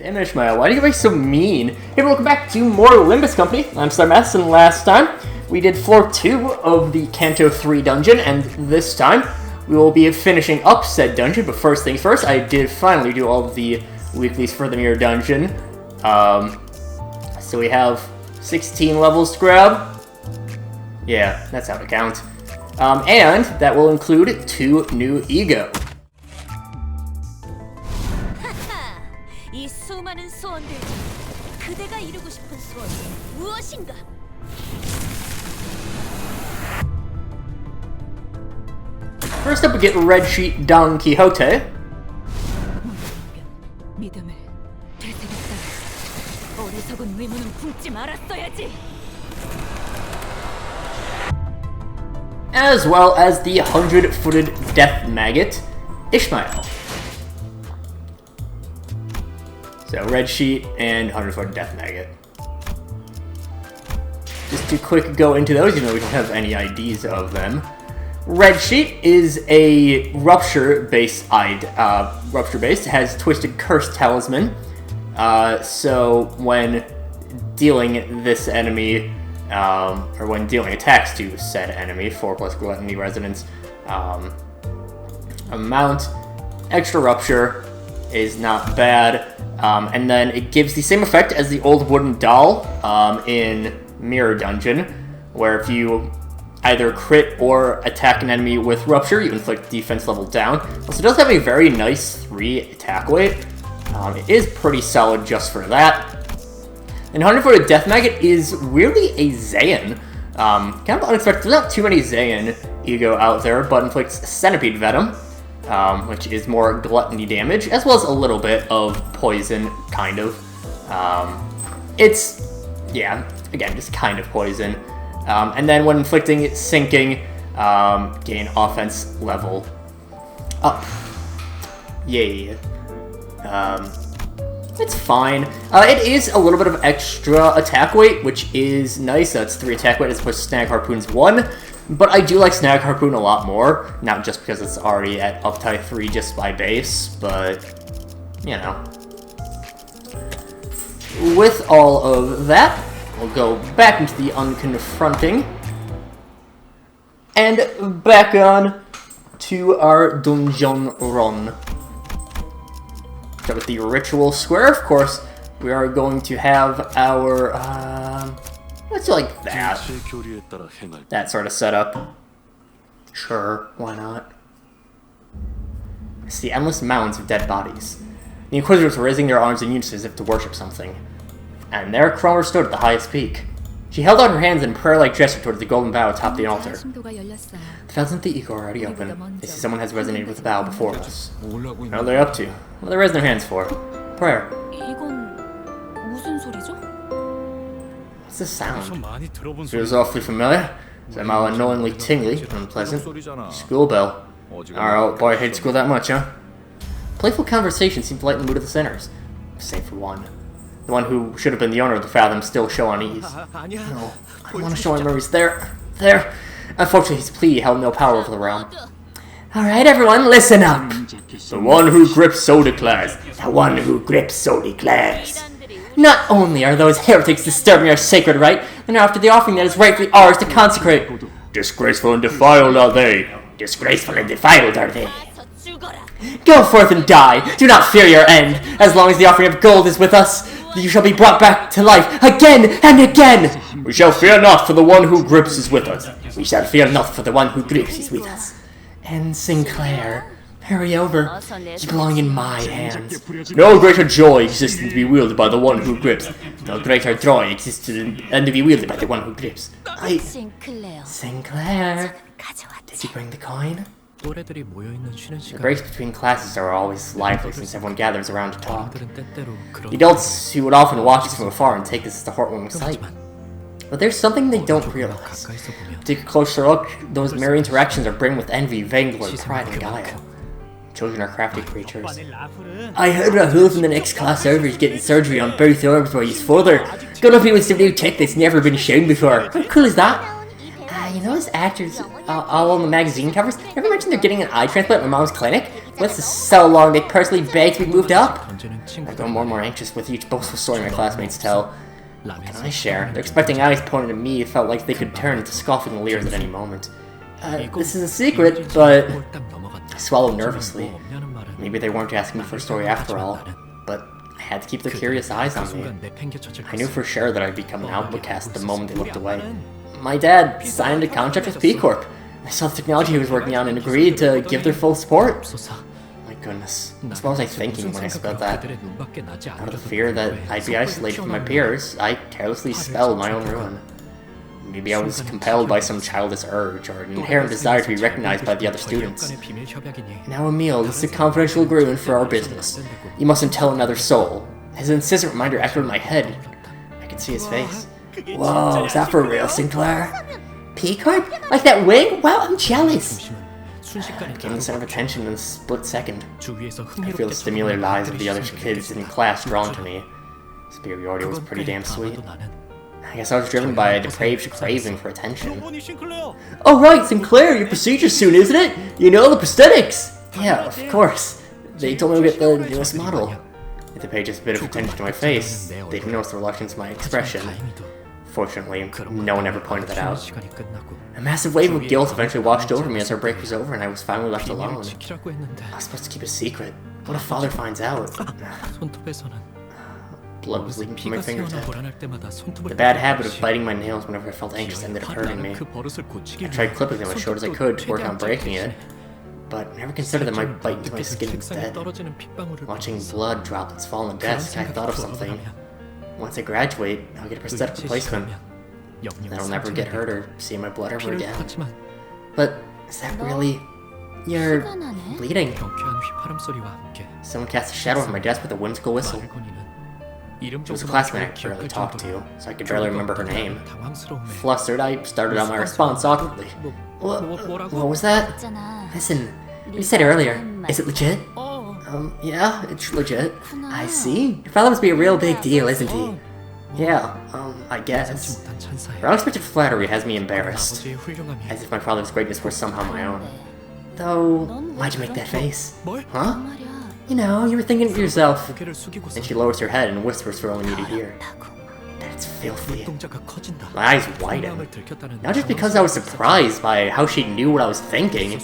Damn Ishmael, why do you get so mean? Hey, welcome back to more Limbus Company. I'm SlayerMathis, and last time we did floor 2 of the Canto 3 dungeon, and this time we will be finishing up said dungeon, but first things first, I did finally do all of the weeklies for the mirror dungeon. So we have 16 levels to grab. Yeah, that's how to count. And that will include 2 new ego. First up, we get Red Sheet Don Quixote. As well as the 100-footed death maggot, Ishmael. So, Red Sheet and 100-footed death maggot. Just to quick go into those, even though we don't have any IDs of them. Red Sheet is a rupture-based, has Twisted Curse Talisman. So when dealing this enemy, or when dealing attacks to said enemy, 4+ Gluttony Resonance amount, extra rupture is not bad. And then it gives the same effect as the old wooden doll in Mirror Dungeon, where if you either crit or attack an enemy with rupture, you inflict defense level down. Also, it does have a very nice 3 attack weight. It is pretty solid just for that. And 100-footed Death Maggot is weirdly a Zayan. Kind of unexpected. There's not too many Zayan ego out there, but inflicts Centipede Venom, which is more gluttony damage, as well as a little bit of poison, kind of. It's, yeah, again, just kind of poison. And then when inflicting sinking, gain offense level up. Yay. It's fine. It is a little bit of extra attack weight, which is nice. That's 3 attack weight as opposed to Snag Harpoon's 1. But I do like Snag Harpoon a lot more. Not just because it's already at uptie 3 just by base, but, you know. With all of that, we'll go back into the Unconfronting. And back on to our Dungeon Run. So with the Ritual Square, of course, we are going to have our, let's do like that. That sort of setup. Sure, why not? It's the endless mounds of dead bodies. The Inquisitors were raising their arms in unison as if to worship something. And there Cromer stood at the highest peak. She held out her hands in prayer-like gesture towards the golden bow atop the altar. The fountains of the ego are already open. They see someone has resonated with the bow before us. What are they up to? What are they raising their hands for? Prayer. What's this sound? Feels awfully familiar. Somehow annoyingly tingly, unpleasant. School bell. Our old boy hates school that much, huh? Playful conversation seemed to lighten the mood of the sinners. Save for one. The one who should have been the owner of the fathom still show unease. No, I don't want to show him where he's there. Unfortunately, his plea held no power over the realm. Alright, everyone, listen up. The one who grips so declares. The one who grips so declares. Not only are those heretics disturbing our sacred rite, and after the offering that is rightfully ours to consecrate. Disgraceful and defiled are they. Disgraceful and defiled are they. Go forth and die. Do not fear your end. As long as the offering of gold is with us, you shall be brought back to life again and again. We shall fear not, for the one who grips is with us. We shall fear not, for the one who grips is with us. And Sinclair, hurry over. You belong in my hands. No greater joy exists than to be wielded by the one who grips. No greater joy exists than to be wielded by the one who grips. Sinclair, did you bring the coin? The breaks between classes are always lively since everyone gathers around to talk. The adults who would often watch us from afar and take this as a heartwarming sight. But there's something they don't realize. Take a closer look, those merry interactions are brimming with envy, vainglory, pride, and guile. Children are crafty creatures. I heard Rahul from the next class over is getting surgery on both arms while his father. Gonna be with some new tech that's never been shown before. How cool is that? You know those actors all on the magazine covers? Ever mentioned they're getting an eye transplant at my mom's clinic? This is so long, they personally begged to be moved up. I've grown more and more anxious with each boastful story my classmates tell. What can I share? They're expecting eyes pointed at me. It felt like they could turn into scoffing leers at any moment. This is a secret, but... I swallowed nervously. Maybe they weren't asking me for a story after all, but I had to keep their curious eyes on me. I knew for sure that I'd become an outcast the moment they looked away. My dad signed a contract with P Corp. I saw the technology he was working on and agreed to give their full support. My goodness, what was I thinking when I spelled that? Out of the fear that I'd be isolated from my peers, I carelessly spelled my own ruin. Maybe I was compelled by some childish urge or an inherent desire to be recognized by the other students. Now, Emil, this is a confidential agreement for our business. You mustn't tell another soul. His insistent reminder echoed in my head. I could see his face. Whoa, is that for real, Sinclair? P-Corp? Like that wing? Wow, I'm jealous! I became the center of attention in a split second. I feel the stimulated eyes of the other kids in class drawn to me. Superiority was pretty damn sweet. I guess I was driven by a depraved craving for attention. Oh right, Sinclair, your procedure's soon, isn't it? You know, the prosthetics! Yeah, of course. They told me to get the newest model. If they paid just a bit of attention to my face, they didn't notice the reluctance in my expression. Fortunately, no one ever pointed that out. A massive wave of guilt eventually washed over me as our break was over and I was finally left alone. I was supposed to keep a secret. What if Father finds out? Blood was leaking from my fingertip. The bad habit of biting my nails whenever I felt anxious ended up hurting me. I tried clipping them as short as I could to work on breaking it, but never considered that might bite into my skin instead. Watching blood droplets fall on the desk, I thought of something. Once I graduate, I'll get a prosthetic replacement. Then I'll never get hurt or see my blood ever again. But is that really... You're bleeding? Someone cast a shadow on my desk with a whimsical whistle. It was a classmate I barely talked to, so I could barely remember her name. Flustered, I started on my response awkwardly. What was that? Listen, you said earlier, is it legit? Yeah, it's legit. I see. Your father must be a real big deal, isn't he? Yeah, I guess. Her unexpected flattery has me embarrassed. As if my father's greatness were somehow my own. Though, why'd you make that face? Huh? You know, you were thinking to yourself. And she lowers her head and whispers for only me to hear. That's filthy. My eyes widen. Not just because I was surprised by how she knew what I was thinking,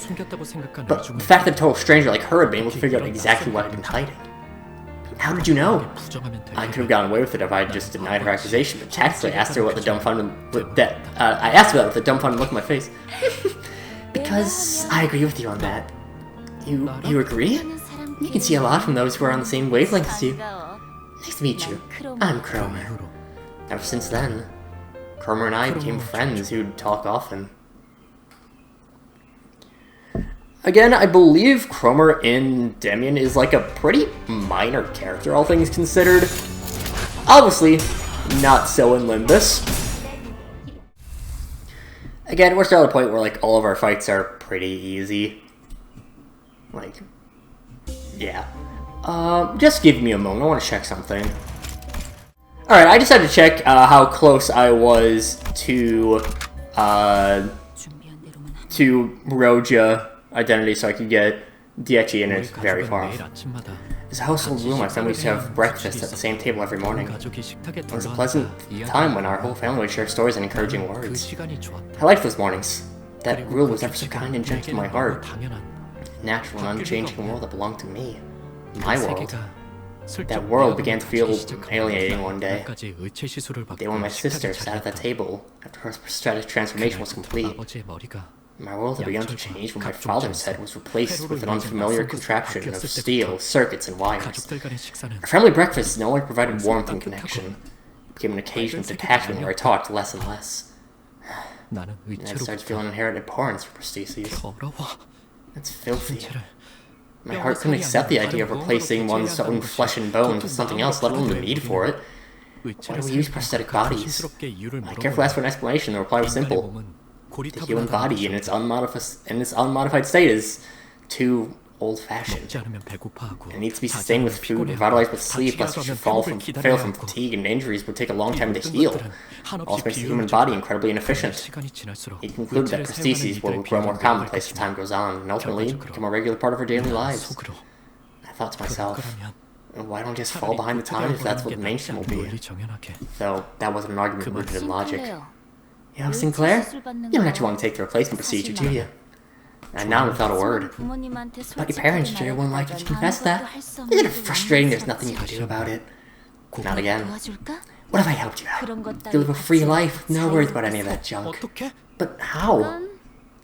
but the fact that a total stranger like her had been able to figure out exactly what I'd been hiding. How did you know? I could have gotten away with it if I had just denied her accusation, but tactfully asked her what the dumbfounded look I asked her that with a dumbfounded look on my face. Because I agree with you on that. You agree? You can see a lot from those who are on the same wavelength as you. Nice to meet you. I'm Cromer. Ever since then, Cromer and I became friends who'd talk often. Again, I believe Cromer in Demian is like a pretty minor character, all things considered. Obviously, not so in Limbus. Again, we're still at a point where like all of our fights are pretty easy. Like, yeah. Just give me a moment, I want to check something. Alright, I decided to check how close I was to Roja Identity so I could get Diechi, and it's very far off. It's a household rule. My family used to have breakfast at the same table every morning. It was a pleasant time when our whole family would share stories and encouraging words. I liked those mornings. That rule was ever so kind and gentle to my heart. Natural and unchanging world that belonged to me. My world. That world began to feel alienating one day. The day when my sister sat at that table after her prosthetic transformation was complete. My world had begun to change when my father's head was replaced with an unfamiliar contraption of steel, circuits, and wires. Our family breakfast no longer provided warmth and connection. It became an occasion of detachment where I talked less and less. And I started feeling inherent abhorrence for prostheses. That's filthy. My heart couldn't accept the idea of replacing one's own flesh and bones with something else, let alone the need for it. Why do we use prosthetic bodies? I carefully asked for an explanation. The reply was simple. The human body in its unmodified state is too old-fashioned. It needs to be sustained with food, revitalized with sleep, lest it should fail from fatigue, and injuries would take a long time to heal. Also makes the human body incredibly inefficient. He concluded that prostheses will grow more commonplace as time goes on, and ultimately become a regular part of our daily lives. I thought to myself, why don't we just fall behind the times if that's what the mainstream will be? Though, that wasn't an argument rooted in logic. Yo, Sinclair? You don't actually want to take the replacement procedure, do you? And now without a word. But your parents sure wouldn't like you to confess that. Isn't it frustrating there's nothing you can do about it? Not again. What if I helped you out? You live a free life, no worries about any of that junk. But how?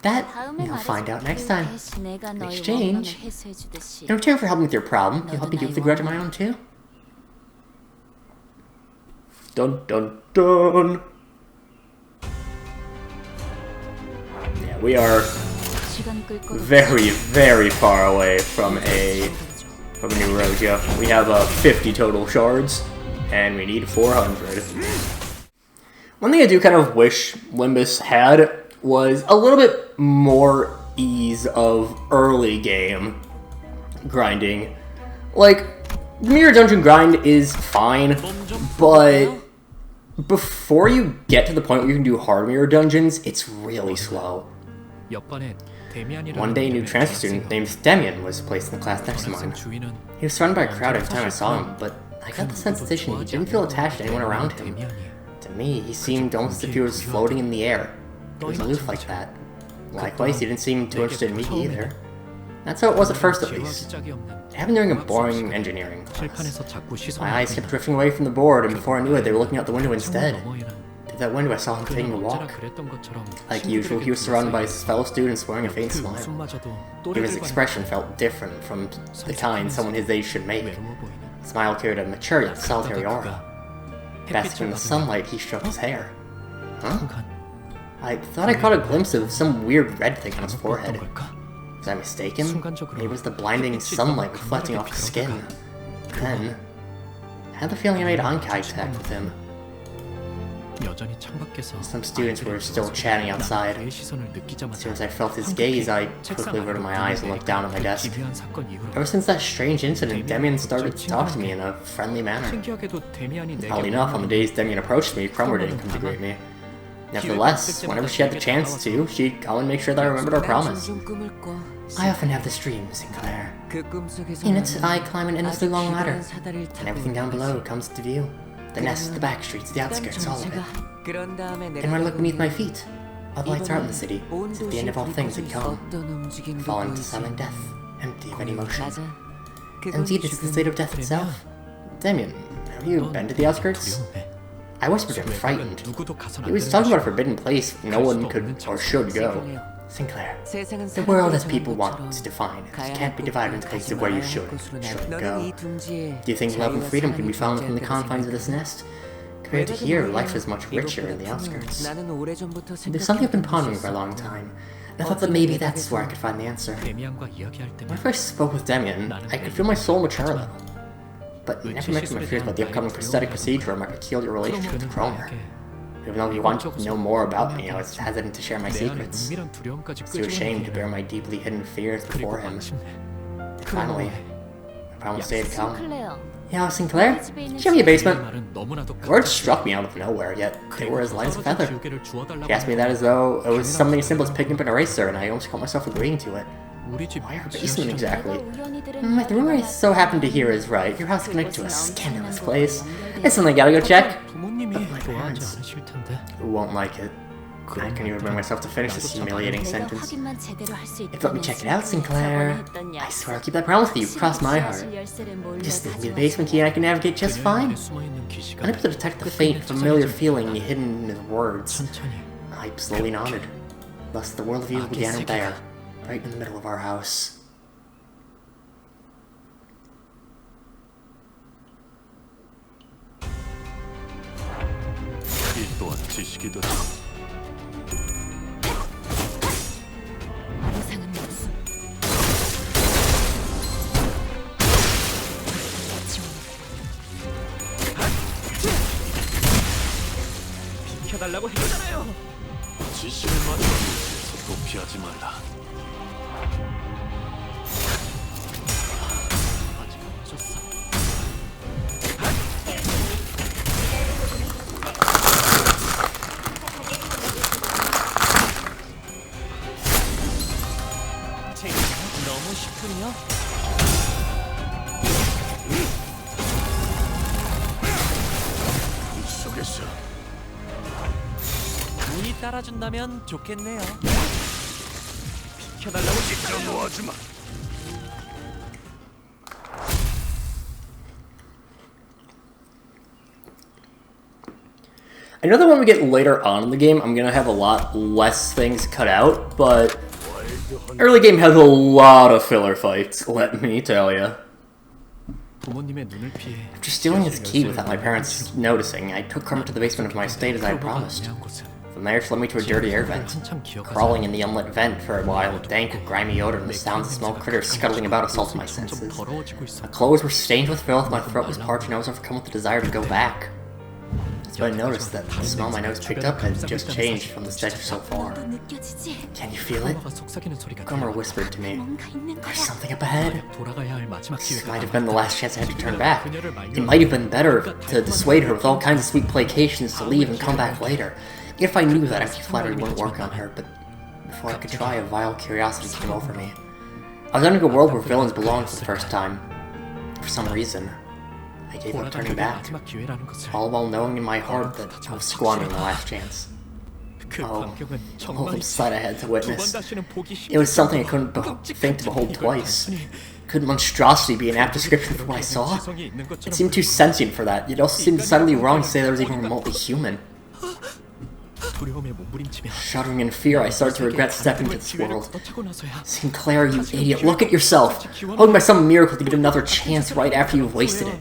That, you'll find out next time. In exchange, in return for helping with your problem, you'll help me deal with the grudge of my own too. Dun dun dun! Yeah, we are very, very far away from a new road, yeah. We have 50 total shards, and we need 400. One thing I do kind of wish Limbus had was a little bit more ease of early game grinding. Like, the Mirror Dungeon grind is fine, but before you get to the point where you can do hard Mirror Dungeons, it's really slow. One day, a new transfer student named Demian was placed in the class next to mine. He was surrounded by a crowd every time I saw him, but I got the sensation he didn't feel attached to anyone around him. To me, he seemed almost as if he was floating in the air. He was aloof like that. Likewise, he didn't seem too interested in me either. That's how it was at first, at least. I had been doing a boring engineering class. My eyes kept drifting away from the board, and before I knew it, they were looking out the window instead. Through that window, I saw him taking a walk. Like usual, he was surrounded by his fellow students wearing a faint smile. Even his expression felt different from the kind someone his age should make. The smile carried a mature yet solitary aura. Basking in the sunlight, he stroked his hair. Huh? I thought I caught a glimpse of some weird red thing on his forehead. Was I mistaken? Maybe it was the blinding sunlight reflecting off his skin. Then, I had the feeling I made eye contact with him. Some students were still chatting outside. As soon as I felt his gaze, I quickly averted my eyes and looked down at my desk. Ever since that strange incident, Demian started to talk to me in a friendly manner. Oddly enough, on the days Demian approached me, Crummer didn't come to greet me. Nevertheless, whenever she had the chance to, she'd call and make sure that I remembered our promise. I often have this dream, Sinclair. In it, I climb an endlessly long ladder, and everything down below comes to view. The nest, the back streets, the outskirts, all of it. And when I look beneath my feet, all the lights are out in the city, as if the end of all things had come. Fallen into silent death, empty of any motion. Indeed, it's the state of death itself. Demian, have you been to the outskirts? I whispered to him, frightened. He was talking about a forbidden place no one could or should go. Sinclair, the world as people want to define it can't be divided into places where you should and shouldn't go. Do you think love and freedom can be found within the confines of this nest? Compared to here, life is much richer in the outskirts. There's something I've been pondering for a long time, and I thought that maybe that's where I could find the answer. Whenever I spoke with Demian, I could feel my soul mature a little. But he never mentioned my fears about the upcoming prosthetic procedure or my peculiar relationship with Cromer. Even though he wanted to know more about me, I was hesitant to share my secrets. I was too ashamed to bear my deeply hidden fears before him. Finally, I promised they'd come. Yeah, Sinclair? Show me a basement. The words struck me out of nowhere, yet they were as light as a feather. She asked me that as though it was something as simple as picking up an eraser, and I almost caught myself agreeing to it. Why her basement exactly? If the rumor I so happen to hear is right, your house is connected to a scandalous place. It's something I gotta go check. But my parents won't like it. I couldn't even bring myself to finish this humiliating sentence. If you let me check it out, Sinclair, I swear I'll keep that promise to you, cross my heart. Just leave me the basement key and I can navigate just fine. Unable to detect the faint, familiar feeling hidden in his words, I slowly nodded. Thus the worldview began right there, right in the middle of our house. 비켜달라고 했잖아요. 지시를 맞춰 도피하지 말라. 따라준다면 좋겠네요. 비켜달라고 직접 놓아주마. I know that when we get later on in the game, I'm gonna have a lot less things cut out, but early game has a lot of filler fights, let me tell ya. After stealing his key without my parents noticing, I took Carmen to the basement of my estate as I had promised. From there, she led me to a dirty air vent. Crawling in the unlit vent for a while, a dank, grimy odor and the sounds of small critters scuttling about assaulted my senses. My clothes were stained with filth, my throat was parched, and I was overcome with the desire to go back. So I noticed that the smell my nose picked up had just changed from the stench so far. Can you feel it? Gomer whispered to me. There's something up ahead. This might have been the last chance I had to turn back. It might have been better to dissuade her with all kinds of sweet placations to leave and come back later. If I knew that empty flattery wouldn't work on her, but before I could try, a vile curiosity came over me. I was entering a world where villains belonged for the first time. For some reason, I gave up turning back, all while knowing in my heart that I was squandering the last chance. Oh, the sight I had to witness. It was something I couldn't think to behold twice. Could monstrosity be an apt description for what I saw? It seemed too sentient for that, yet it also seemed subtly wrong to say there was even remotely human. Shuddering in fear, I started to regret stepping into this world. Sinclair, you idiot, look at yourself! Hoping by some miracle to get another chance right after you've wasted it.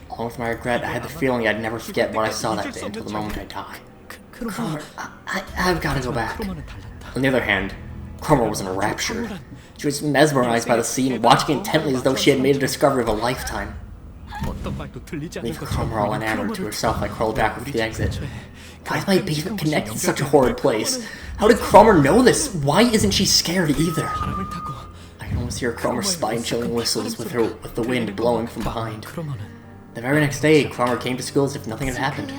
Along with my regret, I had the feeling I'd never forget what I saw that day until the moment I die. Cromer, I've got to go back. On the other hand, Cromer was enraptured. She was mesmerized by the scene, watching intently as though she had made a discovery of a lifetime. Leaving Cromer all enamored to herself, I crawled back with the exit. Why is my basement connected to such a horrid place? How did Cromer know this? Why isn't she scared either? I can almost hear Cromer's spine-chilling whistles with the wind blowing from behind. The very next day, Cromer came to school as if nothing had happened.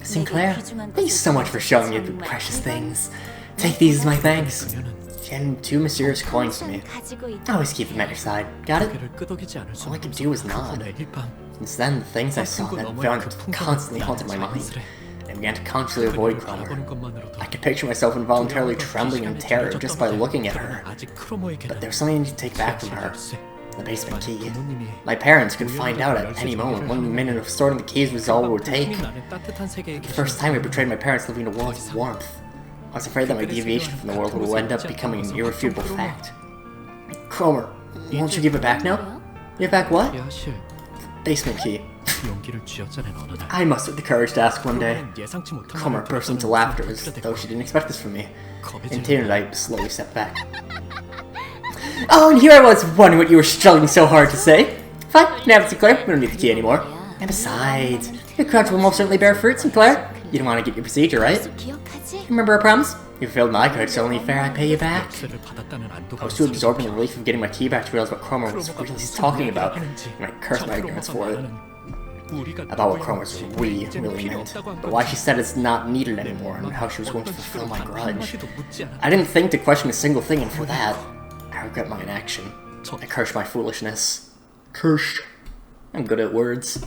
Sinclair, thank you so much for showing me the precious things. Take these as my thanks. She handed 2 mysterious coins to me. Always keep them at your side. Got it? All I could do was nod. Since then, the things I saw that event constantly haunted my mind. I began to consciously avoid Cromer. I could picture myself involuntarily trembling in terror just by looking at her. But there was something I need to take back from her. The basement key. My parents could find out at any moment. 1 minute of storing the keys was all it would take. The first time I betrayed my parents living in a world of warmth. I was afraid that my deviation from the world would end up becoming an irrefutable fact. Cromer, won't you give it back now? Give back what? The basement key. I mustered the courage to ask one day. Cromer burst into laughter as though she didn't expect this from me. In tears, and I slowly stepped back. Oh, and here I was wondering what you were struggling so hard to say. Fine, now Sinclair, we don't need the key anymore. And besides, your crutch will most certainly bear fruit, Sinclair. You don't want to get your procedure, right? Remember our promise? You fulfilled my crutch, so only fair I pay you back. I was too absorbed in the relief of getting my key back to realize what Cromer was really talking about, and I cursed my ignorance for it. About what Cromer's really meant, but why she said it's not needed anymore, and how she was going to fulfill my grudge. I didn't think to question a single thing, and for that, I regret my inaction. I curse my foolishness. Curse. I'm good at words.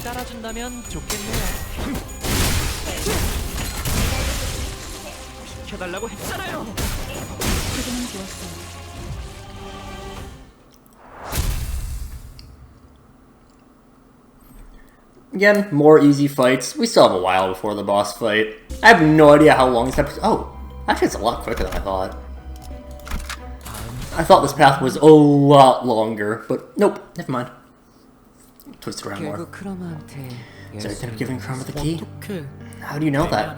따라준다면 좋겠네요. 비켜달라고 했잖아요. 지금은 좋았어요. Again, more easy fights. We still have a while before the boss fight. I have no idea how long this episode. Oh, actually, it's a lot quicker than I thought. I thought this path was a lot longer, but nope, never mind. Twist it around more. So I ended up giving Cromer the key? How do you know that?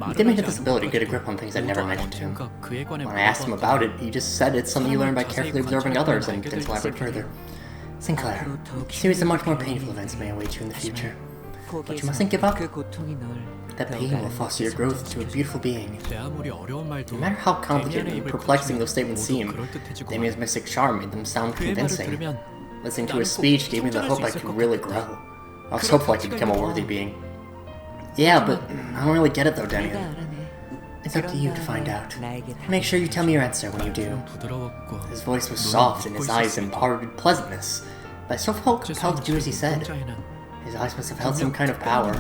He did me have this ability to get a grip on things I'd never mentioned to him. When I asked him about it, he just said it's something you learn by carefully observing others and didn't elaborate further. Sinclair, a series of much more painful events may await you in the future. But you mustn't give up. That pain will foster your growth into a beautiful being. No matter how complicated and perplexing those statements seem, Damien's mystic charm made them sound convincing. Listening to his speech gave me the hope I could really grow. I was hopeful I could become a worthy being. Yeah, but I don't really get it though, Denian. It's up to you to find out. Make sure you tell me your answer when you do. His voice was soft and his eyes imparted pleasantness, but I still felt compelled to do as he said. His eyes must have held some kind of power,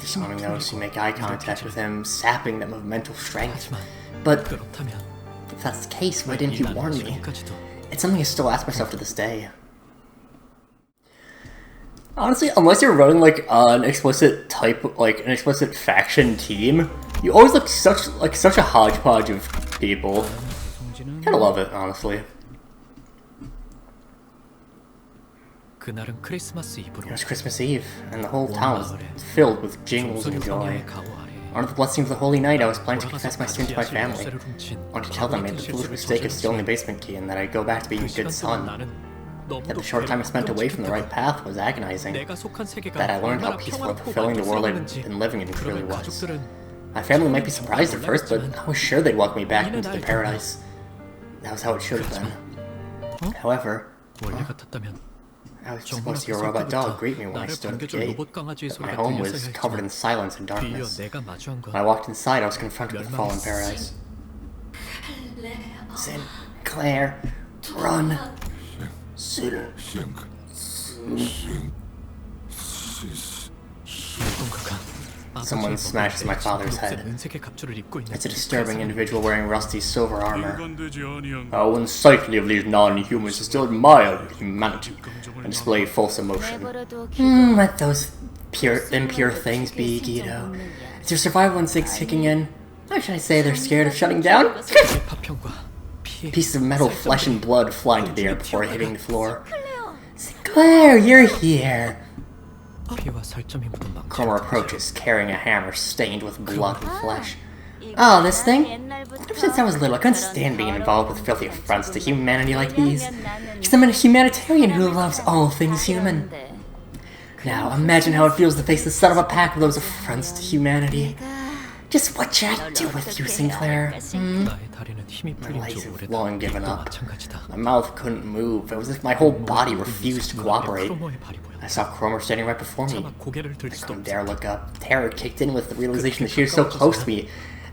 disarming those who make eye contact with him, sapping them of mental strength. But if that's the case, why didn't you warn me? It's something I still ask myself to this day. Honestly, unless you're running like an explicit faction team, you always look such a hodgepodge of people. Kinda love it, honestly. It was Christmas Eve, and the whole town was filled with jingles and joy. Under the blessing of the holy night, I was planning to confess my sin to my family. I wanted to tell them I made the foolish mistake of stealing the basement key and that I'd go back to being a good son. That the short time I spent away from the right path was agonizing. That I learned how peaceful and fulfilling the world I'd been living in truly was. My family might be surprised at first, but I was sure they'd welcome me back into their paradise. That was how it should have been. However, I was supposed to hear a robot dog greet me when I stood at the gate, but my home was covered in silence and darkness. When I walked inside, I was confronted with fallen paradise. Sinclair, run! Someone smashes my father's head. It's a disturbing individual wearing rusty silver armor. How unsightly of these non-humans to still admire humanity and display false emotion. Let those impure things be, Guido. Is your survival instincts kicking in? Or should I say they're scared of shutting down? Pieces of metal, flesh, and blood flying to the air before hitting the floor. Sinclair, you're here! Cromer approaches, carrying a hammer stained with blood and flesh. Oh, this thing? Ever since I was little, I couldn't stand being involved with filthy affronts to humanity like these. Because I'm a humanitarian who loves all things human. Now, imagine how it feels to face the son of a pack of those affronts to humanity. Just what should I do with you, Sinclair? My legs have long given up. My mouth couldn't move. It was as if my whole body refused to cooperate. I saw Cromer standing right before me. I couldn't dare look up. Terror kicked in with the realization that she was so close to me,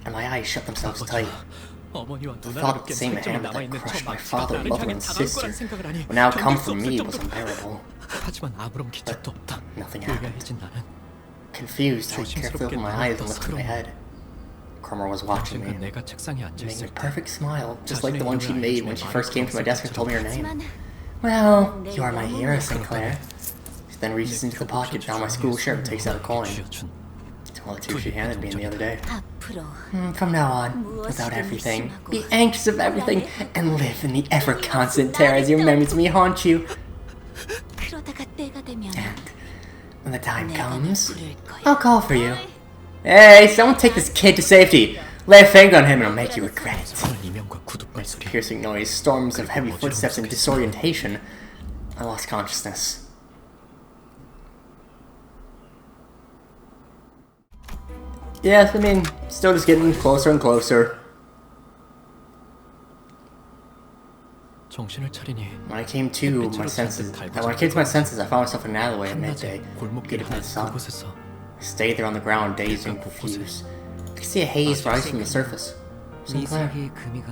and my eyes shut themselves tight. The thought of the same hand that crushed my father, mother, and sister would now come from me was unbearable. But nothing happened. Confused, I carefully opened my eyes and lifted my head. Cromer was watching me, making a perfect smile, just like the one she made when she first came to my desk and told me her name. Well, you are my hero, Sinclair. She then reaches into the pocket, down my school shirt, and takes out a coin. It's one of the two she handed me the other day. From now on, without everything, be anxious of everything, and live in the ever-constant terror as your memories of me haunt you. And when the time comes, I'll call for you. Hey, someone take this kid to safety! Lay a finger on him and I'll make you regret it. There's a piercing noise, storms of heavy footsteps and disorientation. I lost consciousness. Yeah, I mean, still just getting closer and closer. When I came to my senses, I found myself in an alleyway at midday, getting by the sun. I stayed there on the ground, dazed and confused. I could see a haze rise from the surface. Sinclair,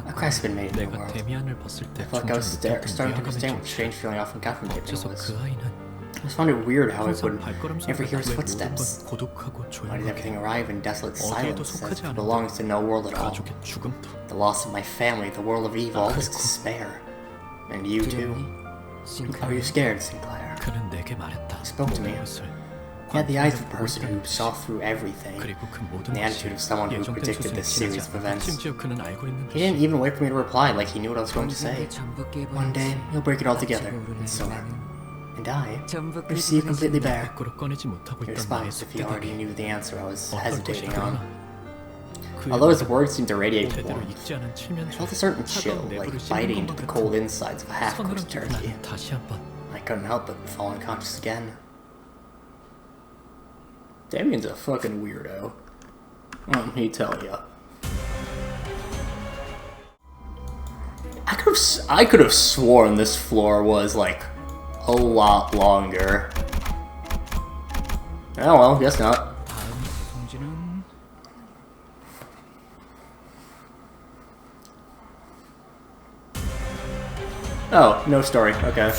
a crack's been made in the world. I felt like I was starting to understand what the strange feeling I often got from David was. I just found it weird how I would never hear his footsteps. Why did everything arrive in desolate silence, as if it belongs to no world at all? The loss of my family, the world of evil, all this despair. And you too? Are you scared, Sinclair? He spoke to me. He had the eyes of a person who saw through everything, and the attitude of someone who predicted this series of events. He didn't even wait for me to reply like he knew what I was going to say. One day, you'll break it all together, and so and I will see you completely bare. He responds if he already knew the answer I was hesitating on. Although his words seemed to radiate warmth, I felt a certain chill, like biting into the cold insides of a half-cooked turkey. I couldn't help but fall unconscious again. Damien's a fucking weirdo. Let me tell ya. I could have sworn this floor was like a lot longer. Oh well, guess not. Oh, no story. Okay.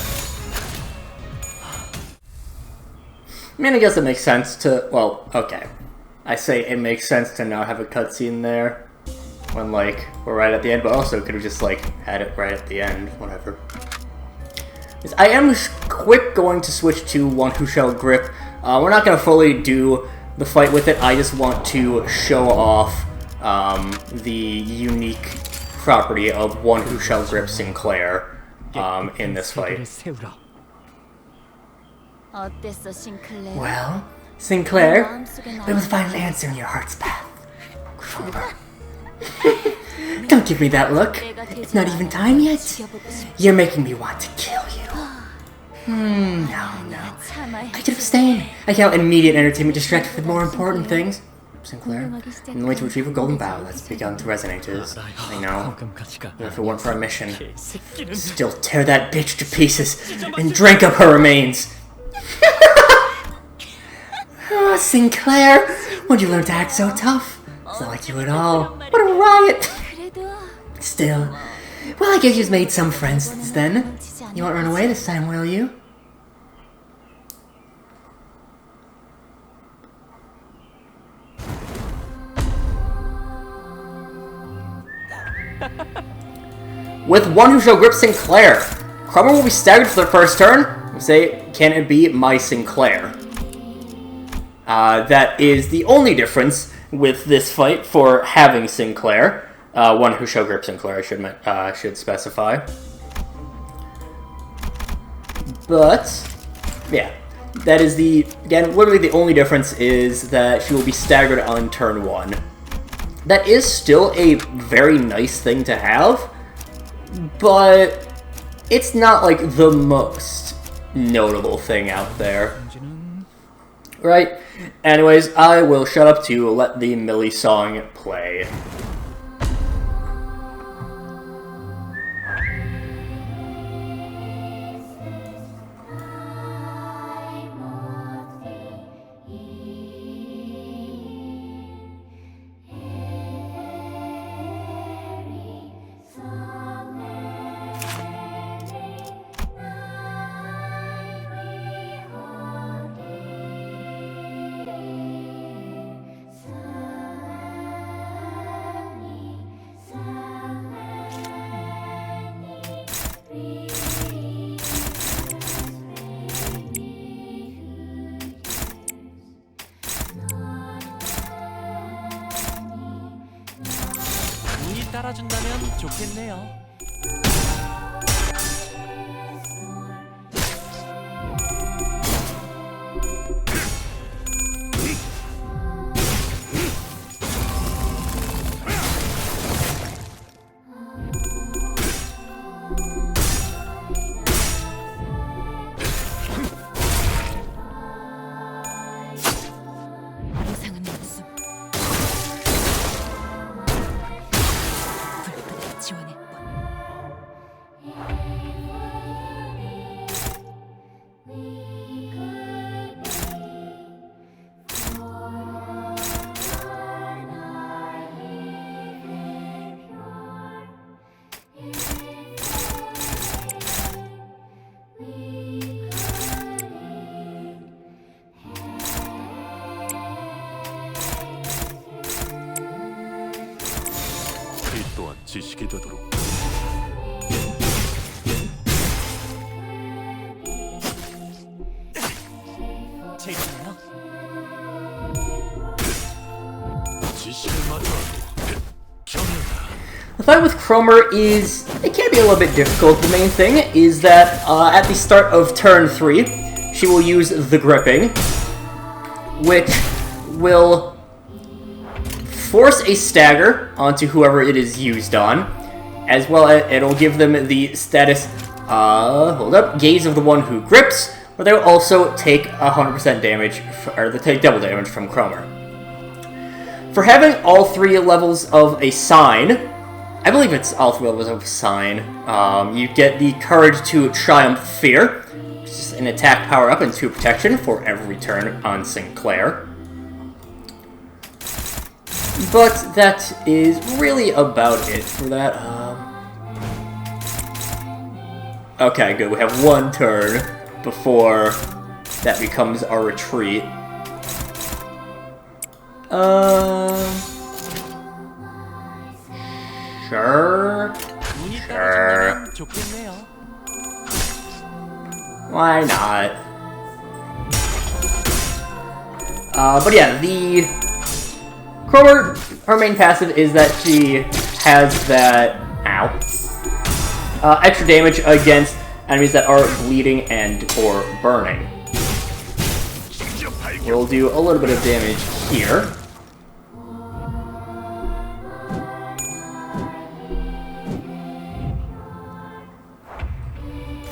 I mean, I guess it makes sense to... Well, okay. I say it makes sense to not have a cutscene there when, like, we're right at the end, but also could have just, like, had it right at the end. Whatever. I am going to switch to One Who Shall Grip. We're not going to fully do the fight with it. I just want to show off the unique property of One Who Shall Grip Sinclair in this fight. Well, Sinclair, we will finally answer in your heart's path. Cromer. Don't give me that look. It's not even time yet. You're making me want to kill you. No. I should abstain. I count immediate entertainment distracted with more important things. Sinclair, in the way to retrieve a golden bow that's begun to resonate is, I know, but if it weren't for our mission, still tear that bitch to pieces and drink up her remains. Oh, Sinclair, when'd you learn to act so tough? It's not like you at all. What a riot! Still, well, I guess you've made some friends since then. You won't run away this time, will you? With One Who Shall Grip Sinclair, Cromer will be staggered for their first turn. We say, can it be my Sinclair? That is the only difference with this fight for having Sinclair. One Who Shall Grip Sinclair, I should specify. But, yeah, that is again, literally the only difference is that she will be staggered on turn 1. That is still a very nice thing to have, but it's not like the most notable thing out there. Right? Anyways, I will shut up to let the Millie song play. 따라준다면 좋겠네요. 지식이 되도록. 제가요? 지식을 마주하고 경륜다. The fight with Cromer it can be a little bit difficult. The main thing is that at the start of turn 3, she will use the gripping, which will force a stagger onto whoever it is used on, as well as it'll give them the status, Gaze of the One Who Grips, where they'll also take 100% damage, or they take double damage from Cromer. For having all 3 levels of a sign, I believe it's all 3 levels of a sign, you get the Courage to Triumph Fear, which just an attack power-up and 2 protection for every turn on Sinclair. But that is really about it for that. Okay, good. We have 1 turn before that becomes our retreat. Sure. Why not? But yeah, the Cromer, her main passive is that she has that extra damage against enemies that are bleeding and or burning. We'll do a little bit of damage here.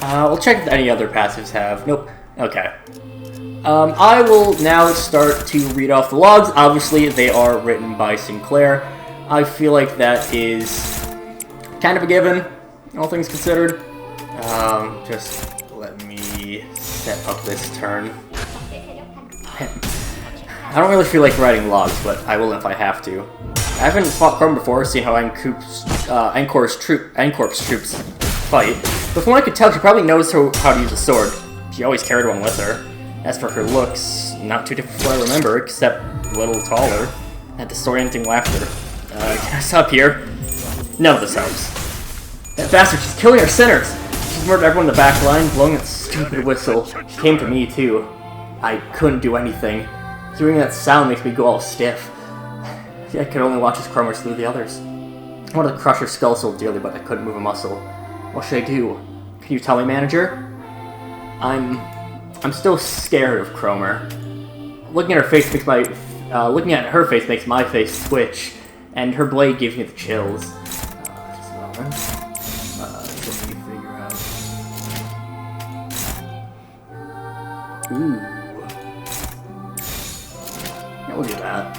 We'll check if any other passives have. Nope. Okay. I will now start to read off the logs. Obviously, they are written by Sinclair. I feel like that is kind of a given, all things considered. Just let me set up this turn. I don't really feel like writing logs, but I will if I have to. I haven't fought Chrome before, seeing how Ancor's troops fight. But from what I could tell, she probably knows how to use a sword. She always carried one with her. As for her looks, not too different from what I remember, except a little taller. That disorienting laughter. Can I stop here? None of this helps. That bastard, she's killing our sinners! She's murdered everyone in the back line, blowing that stupid whistle. She came to me, too. I couldn't do anything. Hearing that sound makes me go all stiff. I could only watch as Cromer slew the others. I wanted to crush her skull so dearly, but I couldn't move a muscle. What should I do? Can you tell me, manager? I'm still scared of Cromer. Looking at her face makes my face twitch, and her blade gives me the chills. Just a moment. Let me figure out. Ooh. Yeah, we'll do that.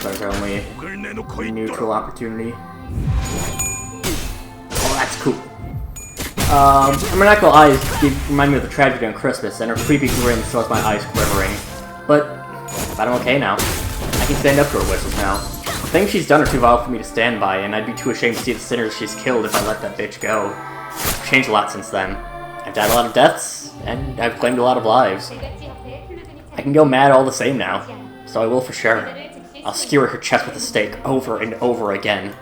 There's only neutral opportunity. Oh, that's cool. Her maniacal eyes remind me of the tragedy on Christmas, and her creepy grin still has my eyes quivering. But I'm okay now. I can stand up to her whistles now. The things she's done are too vile for me to stand by, and I'd be too ashamed to see the sinners she's killed if I let that bitch go. I've changed a lot since then. I've died a lot of deaths, and I've claimed a lot of lives. I can go mad all the same now, so I will for sure. I'll skewer her chest with a stake over and over again.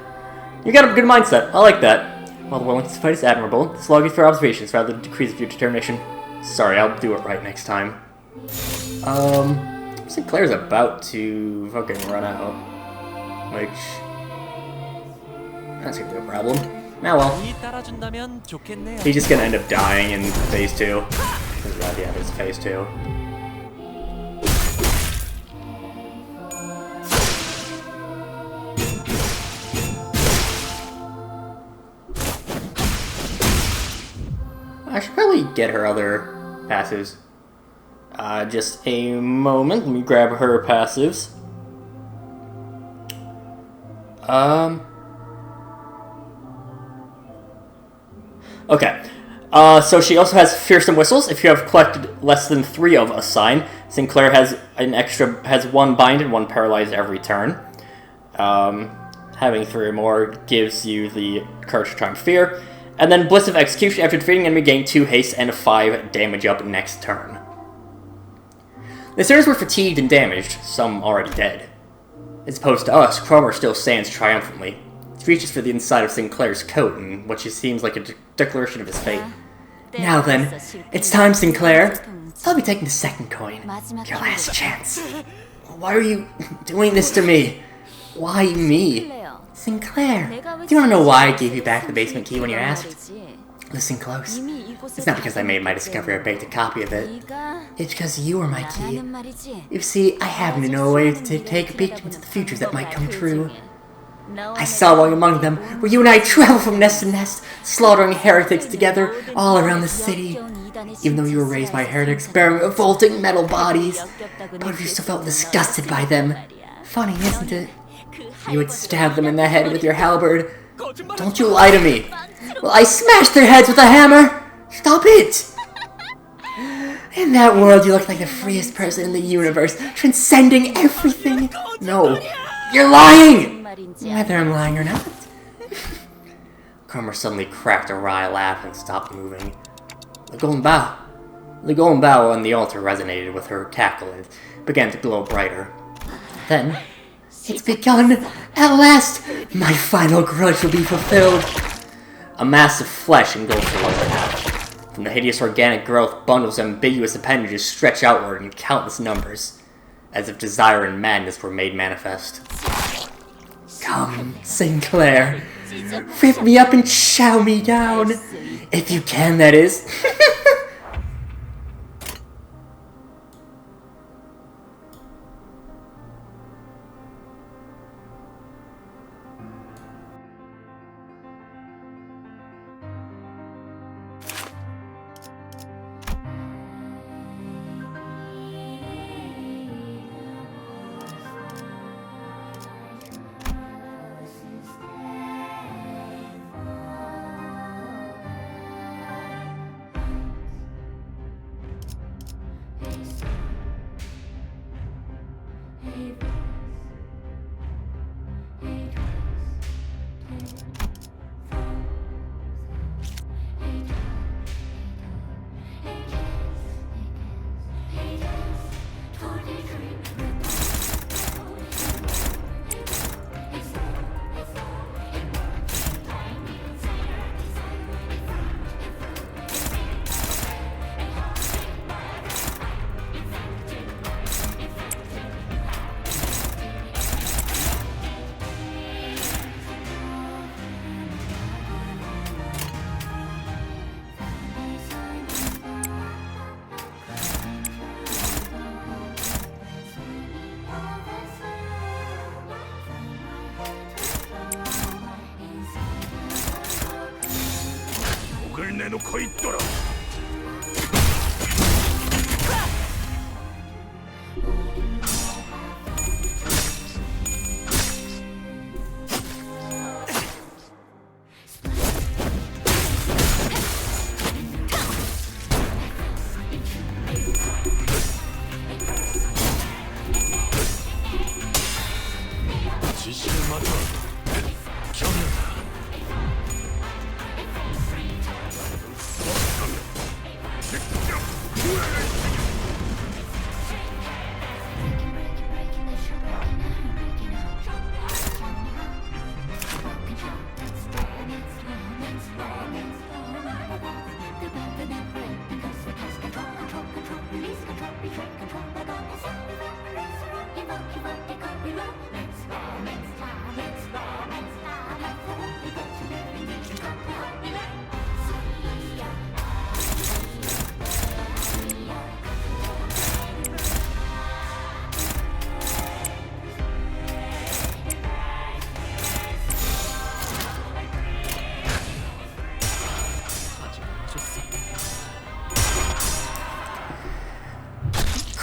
You got a good mindset. I like that. While the willingness to fight is admirable, this log is for observations rather than decrees of your determination. Sorry, I'll do it right next time. Sinclair's about to fucking run out. Which... that's gonna be a problem. Ah well. He's just gonna end up dying in phase 2. Because by the end is phase 2. I should probably get her other passives. Just a moment. Let me grab her passives. Okay. So she also has Fearsome Whistles. If you have collected less than 3 of a sign, Sinclair has has 1 bind and 1 paralyzed every turn. Having 3 or more gives you the courage to triumph fear. And then Bliss of Execution. After defeating enemy, gain 2 haste and 5 damage up next turn. The sinners were fatigued and damaged, some already dead. As opposed to us, Cromer still stands triumphantly. He reaches for the inside of Sinclair's coat in what seems like a declaration of his fate. Now then, it's time, Sinclair. I'll be taking the second coin. Your last chance. Why are you doing this to me? Why me? Sinclair, do you want to know why I gave you back the basement key when you asked? Listen close. It's not because I made my discovery or baked a copy of it. It's because you were my key. You see, I happen to know a way to take a peek into the futures that might come true. I saw one among them, where you and I travel from nest to nest, slaughtering heretics together all around the city. Even though you were raised by heretics bearing revolting metal bodies, but you still felt disgusted by them. Funny, isn't it? You would stab them in the head with your halberd. Don't you lie to me. Well, I smashed their heads with a hammer. Stop it! In that world, you look like the freest person in the universe, transcending everything. No, you're lying! Whether I'm lying or not. Cromer suddenly cracked a wry laugh and stopped moving. The golden bow on the altar resonated with her cackle and began to glow brighter. Then, it's begun! At last! My final grudge will be fulfilled! A mass of flesh engulfed the lower half. From the hideous organic growth, bundles of ambiguous appendages stretch outward in countless numbers, as if desire and madness were made manifest. Come, Sinclair. Rip me up and chow me down. If you can, that is.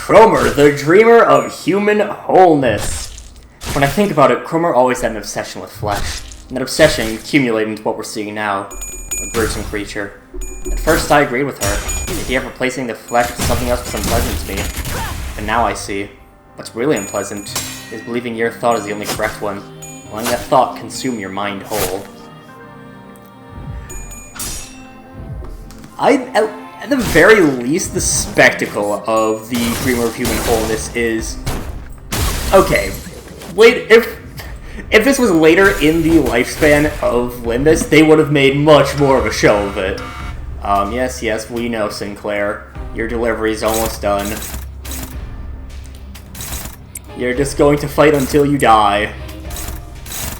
Cromer, the dreamer of human wholeness. When I think about it, Cromer always had an obsession with flesh. And that obsession accumulated into what we're seeing now, a gruesome creature. At first I agreed with her. The idea of replacing the flesh with something else was unpleasant to me. But now I see. What's really unpleasant is believing your thought is the only correct one, letting that thought consume your mind whole. At the very least, the spectacle of the Dreamer of Human Wholeness is... Okay, wait, if this was later in the lifespan of Limbus, they would have made much more of a show of it. Yes, we know, Sinclair. Your delivery's almost done. You're just going to fight until you die.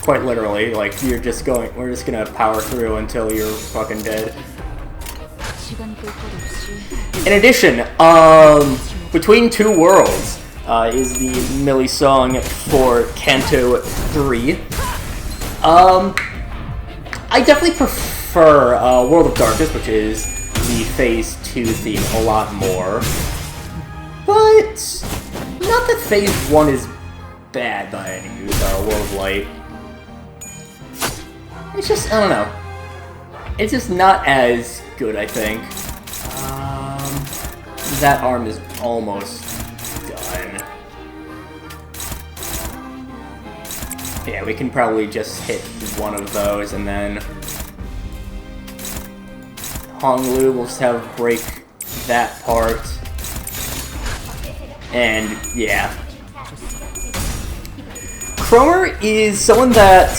Quite literally, like, we're just gonna power through until you're fucking dead. In addition, Between Two Worlds is the Millie song for Canto 3. I definitely prefer World of Darkness, which is the Phase 2 theme, a lot more. But not that Phase 1 is bad by any means, World of Light. It's just, I don't know. It's just not as good, I think. that arm is almost done. Yeah, we can probably just hit one of those, and then Honglu will just have break that part. And, yeah. Cromer is someone that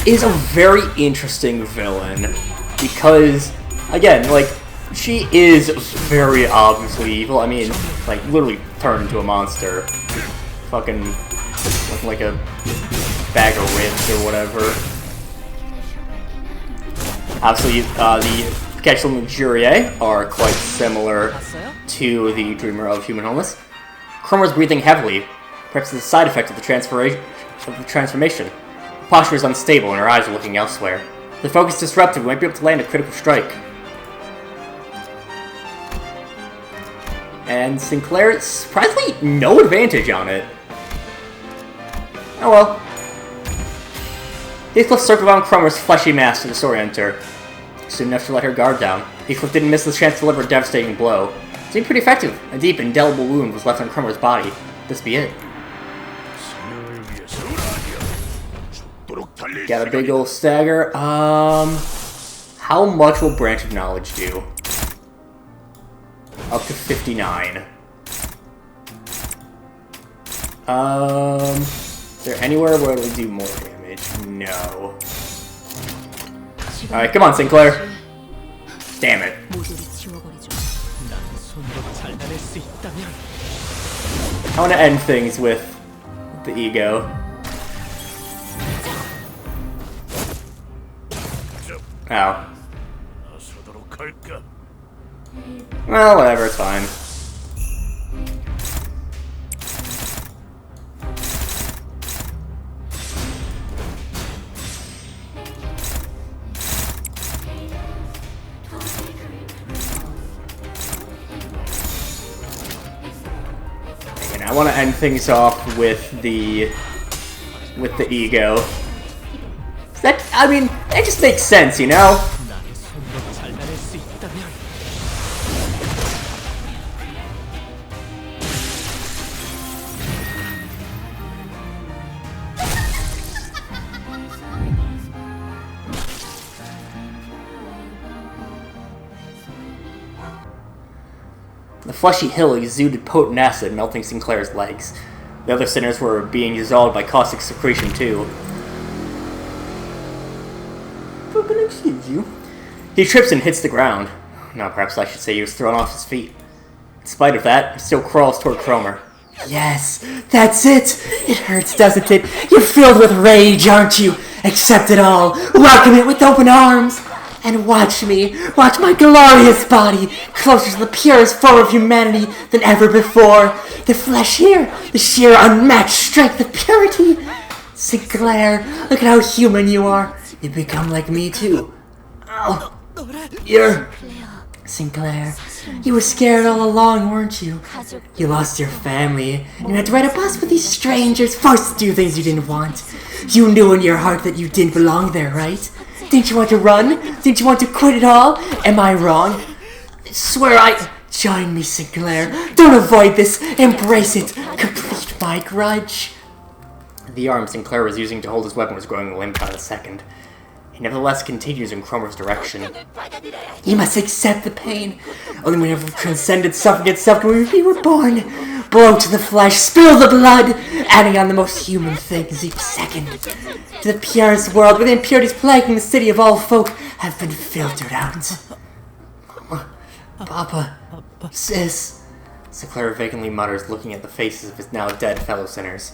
is a very interesting villain, because, again, like, she is very obviously evil. I mean, like, literally turned into a monster. Fucking looking like a bag of ribs or whatever. Obviously, the Pikachu and Jurier are quite similar to the Dreamer of Human Homeless. Cromer's breathing heavily, perhaps as a side effect of the transformation. Her posture is unstable and her eyes are looking elsewhere. The focus disrupted, we might be able to land a critical strike. And Sinclair, surprisingly, no advantage on it. Oh well. Heathcliff circled around Cromer's fleshy mass to disorient her. Soon enough to let her guard down. Heathcliff didn't miss the chance to deliver a devastating blow. It seemed pretty effective. A deep, indelible wound was left on Cromer's body. This be it. Got a big old stagger. How much will Branch of Knowledge do? Up to 59. Is there anywhere where it'll do more damage? No. Alright, come on, Sinclair. Damn it. I want to end things with the ego. Oh. Well, whatever, it's fine. And I want to end things off with the ego. That, I mean, that just makes sense, you know? The fleshy hill exuded potent acid, melting Sinclair's legs. The other sinners were being dissolved by caustic secretion, too. Excuse you. He trips and hits the ground. No, perhaps I should say he was thrown off his feet. In spite of that, he still crawls toward Cromer. Yes, that's it! It hurts, doesn't it? You're filled with rage, aren't you? Accept it all. Welcome it with open arms. And watch me. Watch my glorious body, closer to the purest form of humanity than ever before. The flesh here, the sheer unmatched strength of purity. Sinclair, look at how human you are. You become like me too. Oh, you're... Sinclair, you were scared all along, weren't you? You lost your family, and you had to ride a bus with these strangers, forced to do things you didn't want. You knew in your heart that you didn't belong there, right? Didn't you want to run? Didn't you want to quit it all? Am I wrong? Swear I... Join me, Sinclair. Don't avoid this. Embrace it. Complete my grudge. The arm Sinclair was using to hold his weapon was growing limp by the second. He nevertheless continues in Cromer's direction. You must accept the pain. Only when you've transcended suffering itself can we be reborn. Blow to the flesh, spill the blood, adding on the most human things each second. To the purest world where the impurities plaguing the city of all folk have been filtered out. Papa, Sis, Sinclair vacantly mutters, looking at the faces of his now dead fellow sinners.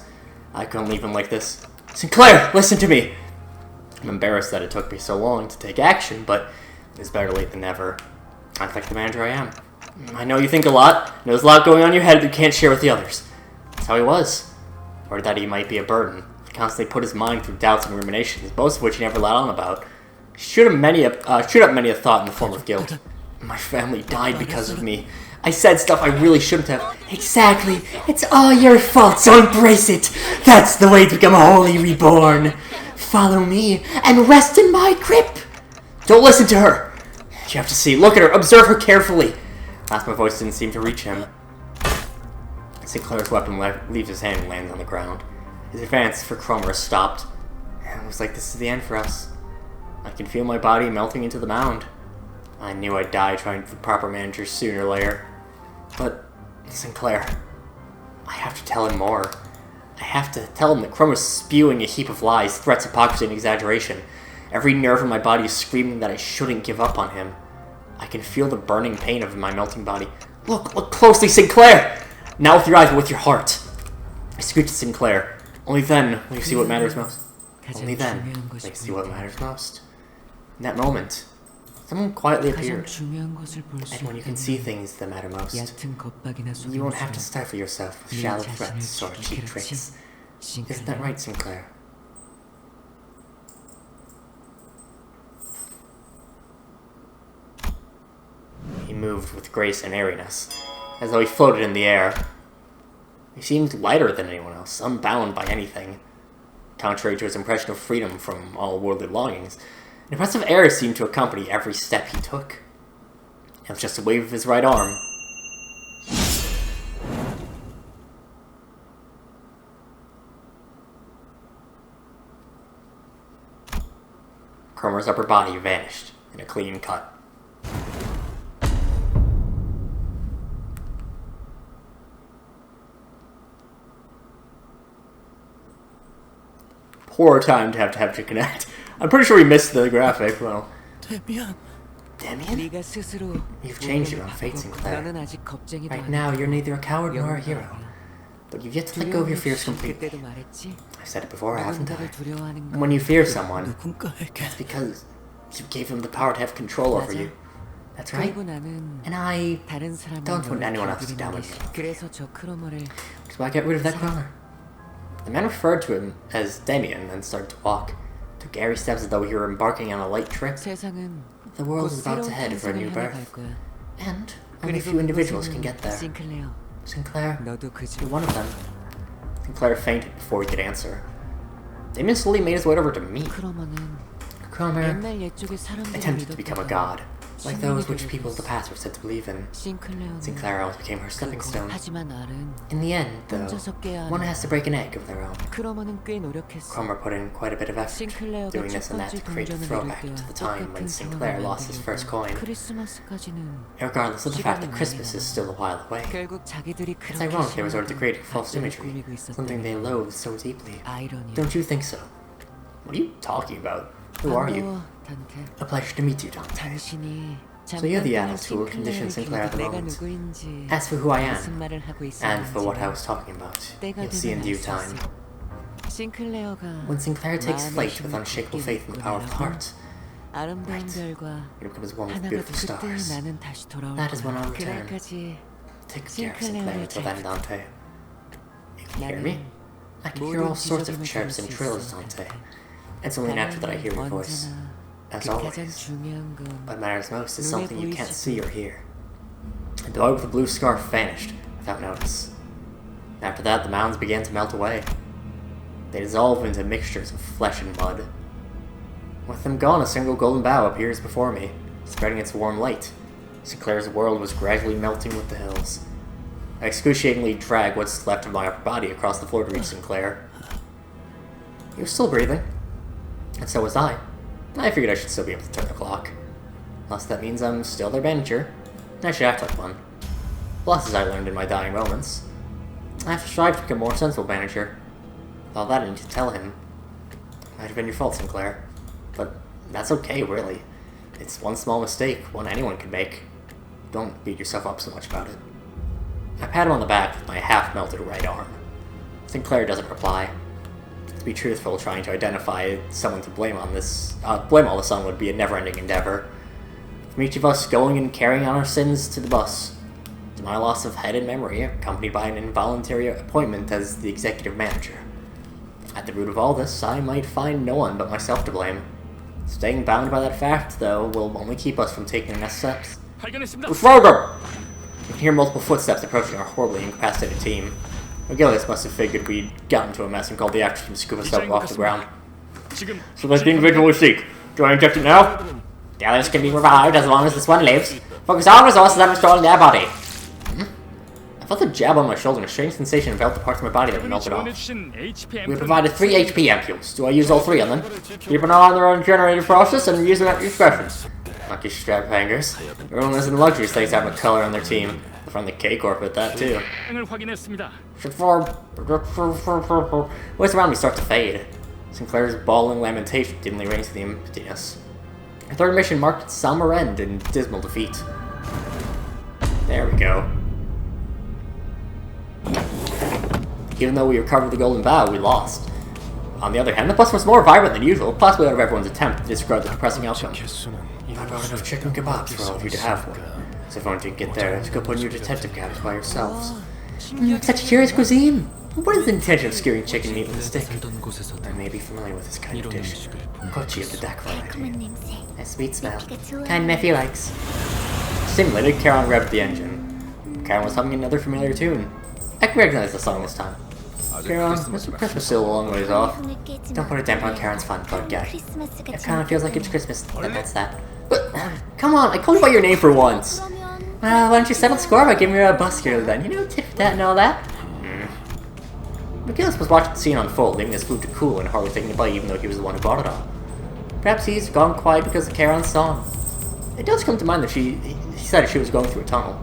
I couldn't leave him like this. Sinclair, listen to me! I'm embarrassed that it took me so long to take action, but it's better late than never. I'm like the manager I am. I know you think a lot, and there's a lot going on in your head that you can't share with the others. That's how he was. Or that he might be a burden. He constantly put his mind through doubts and ruminations, most of which he never let on about. Shoot up many a thought in the form of guilt. My family died because of me. I said stuff I really shouldn't have. Exactly. It's all your fault, so embrace it. That's the way to become wholly reborn. Follow me and rest in my grip. Don't listen to her. You have to see. Look at her. Observe her carefully. Last my voice didn't seem to reach him. Sinclair's weapon leaves his hand and lands on the ground. His advance for Cromer stopped. It was like this is the end for us. I can feel my body melting into the mound. I knew I'd die trying for the proper manager sooner or later. But, Sinclair, I have to tell him more. I have to tell him that Cromer's spewing a heap of lies, threats, hypocrisy, and exaggeration. Every nerve in my body is screaming that I shouldn't give up on him. I can feel the burning pain of my melting body. Look closely, Sinclair! Not with your eyes, but with your heart. I screeched at Sinclair. Only then will you see what matters most. Only then will you see what matters most. In that moment, someone quietly appeared. And when you can see things that matter most, you won't have to stifle yourself with shallow threats or cheap tricks. Isn't that right, Sinclair? He moved with grace and airiness, as though he floated in the air. He seemed lighter than anyone else, unbound by anything. Contrary to his impression of freedom from all worldly longings, an impressive air seemed to accompany every step he took. It was just a wave of his right arm. Cromer's upper body vanished in a clean cut. Poor time to have to connect. I'm pretty sure we missed the graphic. Well, Damien? You've changed your own fate, Sinclair. Right now, you're neither a coward nor a hero. But you've yet to let go of your fears completely. I said it before, haven't I? And when you fear someone, it's because you gave him the power to have control over you. That's right. And I don't want anyone else to dominate me. So I get rid of that Cromer. The man referred to him as Damien and started to walk. Took airy steps as though he were embarking on a light trip. The world is about to head for a new birth. And only a few individuals can get there. Sinclair, you're one of them. Sinclair fainted before he could answer. Damien slowly made his way over to me. Cromer attempted to become a god, like those which people of the past were said to believe in. Sinclair always became her stepping stone. In the end, though, one has to break an egg of their own. Cromer put in quite a bit of effort, doing this and that to create a throwback to the time when Sinclair lost his first coin. Regardless of the fact that Christmas is still a while away, it's ironic they resorted to creating false imagery, something they loathe so deeply. Don't you think so? What are you talking about? Who are you? A pleasure to meet you, Dante. So you're the adult who will condition Sinclair at the moment. As for who I am, and for what I was talking about, you'll see in due time. When Sinclair takes flight with unshakable faith in the power of the heart, right, it becomes one with beautiful stars. That is when I'll return. Take care of Sinclair until then, Dante. You can hear me? I can hear all sorts of chirps and trills, Dante. It's only natural that I hear your voice. As always. What matters most is something you can't see or hear. The boy with the blue scarf vanished without notice. After that, the mounds began to melt away. They dissolve into mixtures of flesh and mud. With them gone, a single golden bough appears before me, spreading its warm light. Sinclair's world was gradually melting with the hills. I excruciatingly drag what's left of my upper body across the floor to reach Sinclair. He was still breathing. And so was I. I figured I should still be able to turn the clock. Plus, that means I'm still their manager, and I should act like one. Plus, as I learned in my dying moments, I have to strive to become a more sensible manager. With all that I need to tell him. It might have been your fault, Sinclair. But that's okay, really. It's one small mistake, one anyone can make. Don't beat yourself up so much about it. I pat him on the back with my half-melted right arm. Sinclair doesn't reply. To be truthful, trying to identify someone to blame on this, blame all this on would be a never-ending endeavor. From each of us going and carrying on our sins to the bus, to my loss of head and memory, accompanied by an involuntary appointment as the executive manager. At the root of all this, I might find no one but myself to blame. Staying bound by that fact, though, will only keep us from taking the next steps. Froger! You can hear multiple footsteps approaching our horribly incapacitated team. Megillius must have figured we'd gotten into a mess and called the actors to scoop us up off the ground. Select the individual we seek. Do I inject it now? The others can be revived as long as this one lives. Focus all resources on restoring their body. I felt a jab on my shoulder and a strange sensation enveloped the parts of my body that were melted off. We provided 3 HP ampules. Do I use all 3 of them? Keep an eye on their own generating process and use them at your discretion. Lucky strap hangers. Everyone lives in the luxury states having a color on their team. From the K-Corp with that too. Voice around me starts to fade. Sinclair's bawling lamentation dimly rings to the emptiness. Our third mission marked its somber end in dismal defeat. There we go. Even though we recovered the golden bow, we lost. On the other hand, the bus was more vibrant than usual, possibly out of everyone's attempt to disregard the depressing outcome. I brought enough chicken kebabs for all of you to have one. So if I didn't get there, let's go put in your detective caps by yourselves. Such a curious cuisine! What is the intention of skewering chicken meat with a stick? I may be familiar with this kind of dish. Kochi of the duck variety. A sweet smell. Kind Mephi likes. Stimulated, Karen revved the engine. Karen was humming another familiar tune. I can recognize the song this time. Karen, Mr. Christmas still a long ways off. Don't put a damper on Karen's fun, bud guy. It kinda feels like it's Christmas, and that's that. But, come on, I called you by your name for once. Well, why don't you settle the score by giving me a bus girl then? You know, tip for that and all that. McGillis was watching the scene unfold, leaving his food to cool and hardly taking a bite even though he was the one who brought it on. Perhaps he's gone quiet because of Karen's song. It does come to mind that he said she was going through a tunnel.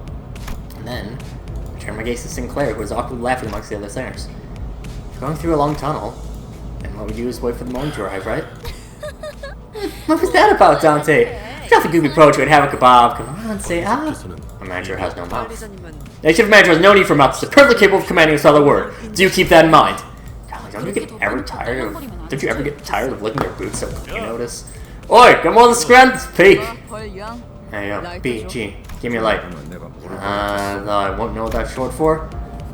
And then, I turned my gaze to Sinclair, who was awkwardly laughing amongst the other sinners. Going through a long tunnel, and what we do is wait for the morning to arrive, right? What was that about, Dante? Not the goofy approach would have a kebab. Come on, say ah. A manager has no mouth. The chief manager has no need for mouths. Is perfectly capable of commanding us other word. Do you keep that in mind? Golly, don't you ever get tired of licking your boots so you notice? Oi, come on the scran, peek. Hey yo, BG, give me a light. I won't know what that's short for.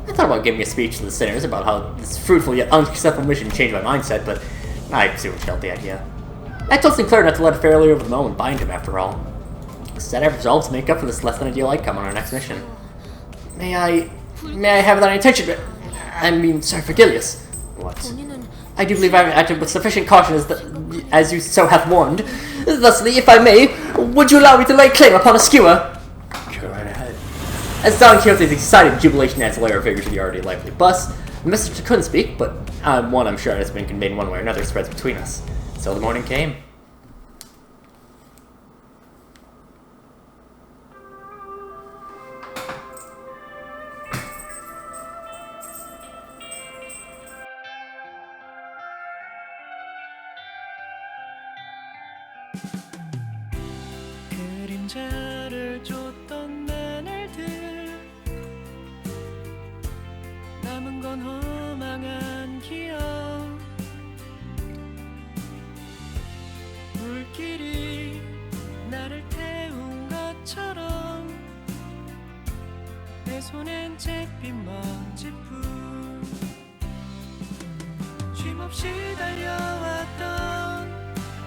I thought about giving a speech to the sinners about how this fruitful yet unsuccessful mission changed my mindset, but I soon shelved the idea. I told Sinclair not to let a failure of the moment bind him, after all. Instead, I've resolved to make up for this less than ideal outcome on our next mission. May I have that intention? I mean, sorry, Vergilius. What? I do believe I have acted with sufficient caution as you so hath warned. Thusly, if I may, would you allow me to lay claim upon a skewer? Go right ahead. As Don Quixote's excited jubilation adds a layer of vigor to the already lively bus, the message couldn't speak, but one I'm sure has been conveyed in one way or another spreads between us. So the morning came. 그림자를 줬던 나날들 남은 건 허망한 기억 물길이 나를 태운 것처럼 내 손엔 잿빛 먼지뿐 쉼없이 달려왔던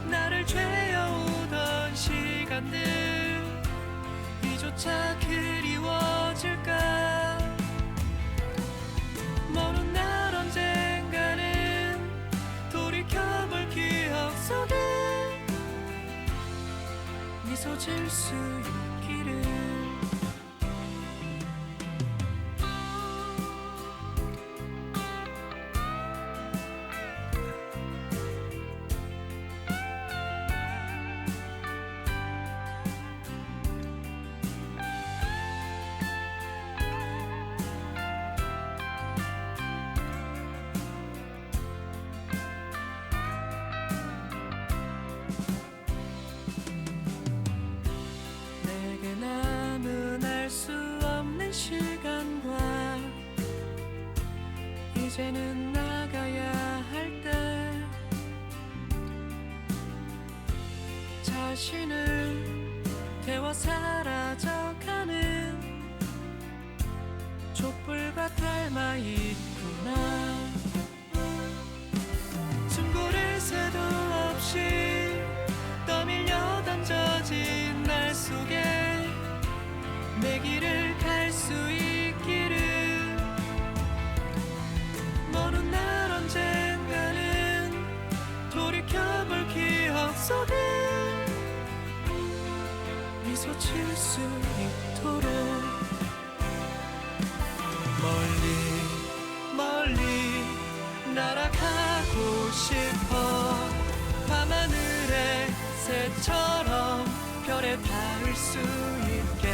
나를 죄어오던 시간들 이조차 그리워질까 먼 날 언젠가는 돌이켜볼 기억 속에 미소 질 수 있기를 이제는 나가야 할 때 자신을 태워 사라져가는 촛불과 닮아 있구나 숨고를 새도 없이 떠밀려 던져진 날 속에 내 길을 갈 수 있기를 먼 날 언젠가는 돌이켜볼 기억 속에 미소 칠 수 멀리 멀리 날아가고 싶어 밤하늘의 새처럼 별에 닿을 수 있게